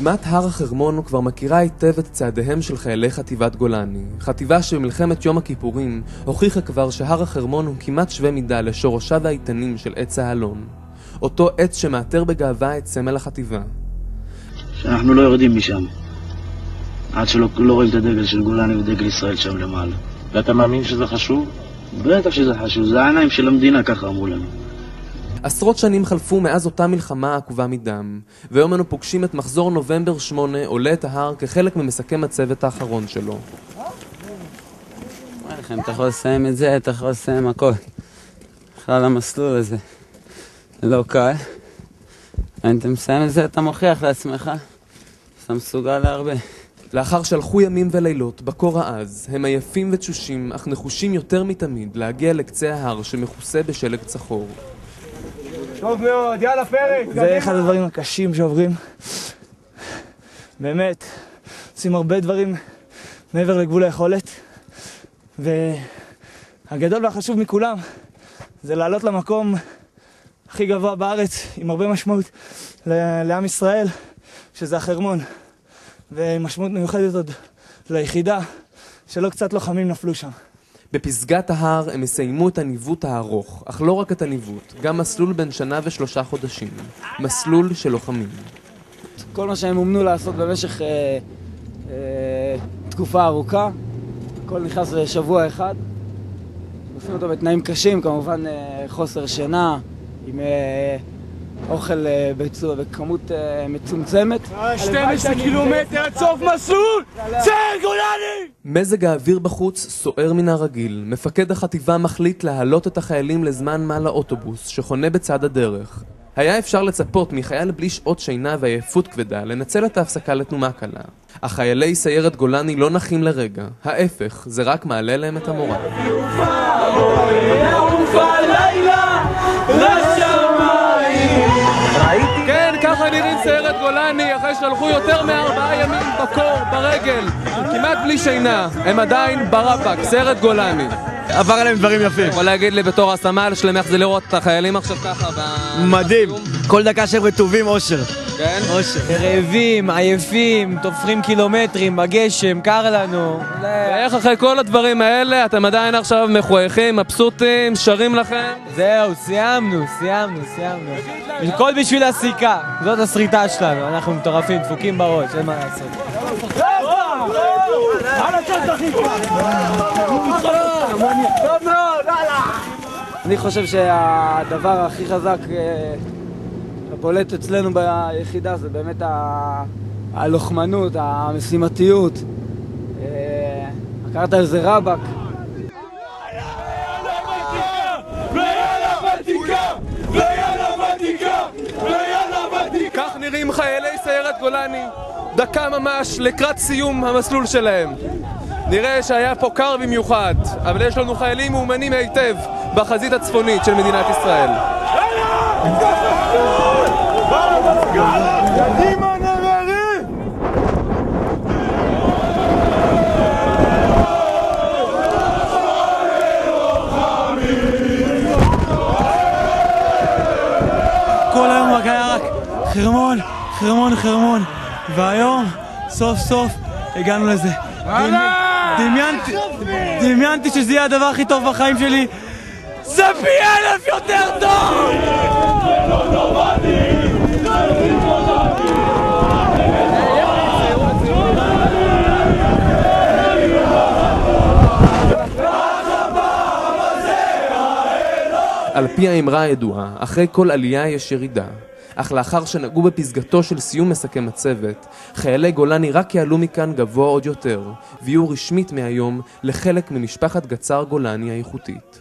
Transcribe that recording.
אדמת הר החרמון כבר מכירה היטב את צעדיהם של חיילי חטיבת גולני. חטיבה שבמלחמת יום הכיפורים הוכיחה כבר שהר החרמון הוא כמעט שווה מידה לשורשיו האיתנים של עץ האלון. אותו עץ שמאתר בגאווה את סמל החטיבה. שאנחנו לא יורדים משם עד שלא רואים את הדגל של גולני ודגל ישראל שם למעלה. ואתה מאמין שזה חשוב? בטח שזה חשוב, זה העיניים של המדינה, ככה אמרו לנו. עשרות שנים חלפו מאז אותה מלחמה עקובה מדם, והיום אנו פוגשים את מחזור נובמבר 8 עולה את ההר כחלק ממסכם הצוות האחרון שלו. אתה יכול לסיים את זה, אתה יכול לסיים הכל. בכלל המסלול הזה לא קל. אתה מסיים את זה, אתה מוכיח לעצמך שאתה מסוגל להרבה. לאחר שהלכו ימים ולילות בקור העז, הם עייפים ותשושים, אך נחושים יותר מתמיד להגיע לקצה ההר שמכוסה בשלג צחור. טוב מאוד, יאללה פרק! זה אחד הדברים הקשים שעוברים. באמת, עושים הרבה דברים מעבר לגבול היכולת. והגדול והחשוב מכולם זה לעלות למקום הכי גבוה בארץ, עם הרבה משמעות לעם ישראל, שזה החרמון. ומשמעות מיוחדת עוד ליחידה, שלא קצת לוחמים נפלו שם. בפסגת ההר הם מסיימו את הניווט הארוך, אך לא רק את הניווט, גם מסלול בין 1 שנה ו3 חודשים. מסלול של לוחמים. כל מה שהם אומנו לעשות במשך תקופה ארוכה, הכל נכנס לשבוע אחד. עושים אותו בתנאים קשים, כמובן חוסר שינה, עם אוכל בכמות מצומצמת. 12 קילומטר עד סוף מסלול! סיירת גולני! מזג האוויר בחוץ סוער מן הרגיל. מפקד החטיבה מחליט להעלות את החיילים לזמן מה לאוטובוס שחונה בצד הדרך. היה אפשר לצפות מחייל בלי שעות שינה ועייפות כבדה לנצל את ההפסקה לתנומה קלה. אך חיילי סיירת גולני לא נחים לרגע. ההפך, זה רק מעלה להם את המורל. כן, ככה נראים סיירת גולני אחרי שהלכו יותר מ4 ימים בקור, ברגל, כמעט בלי שינה. הם עדיין ברפק, סיירת גולני. עבר עליהם דברים יפים. יכול להגיד לי בתור הסמל שלהם איך זה לראות את החיילים עכשיו ככה מדהים. כל דקה שהם רטובים אושר. כן? אושר. רעבים, עייפים, תופרים קילומטרים, בגשם, קר לנו. ואיך אחרי כל הדברים האלה אתם עדיין עכשיו מחויכים, מבסוטים, שרים לכם? זהו, סיימנו. הכל בשביל הסיכה. זאת הסריטה שלנו, אנחנו מטורפים, דפוקים בראש, אין מה לעשות. אני חושב שהדבר הכי חזק הבולט אצלנו ביחידה זה באמת הלוחמנות, המשימתיות. הכרת על זה רבק. כך נראים חיילי סיירת גולני, דקה ממש לקראת סיום המסלול שלהם. נראה שהיה פה קר במיוחד, אבל יש לנו חיילים מאומנים היטב בחזית הצפונית של מדינת ישראל. כל היום רק היה רק חרמון, והיום סוף סוף הגענו לזה. דמיינתי שזה יהיה הדבר הכי טוב בחיים שלי. זה פי 1000 יותר טוב! על פי האמרה הידועה, אחרי כל עלייה יש ירידה. אך לאחר שנגעו בפסגתו של סיום מסכם הצוות, חיילי גולני רק יעלו מכאן גבוה עוד יותר, ויהיו רשמית מהיום לחלק ממשפחת גצר גולני האיכותית.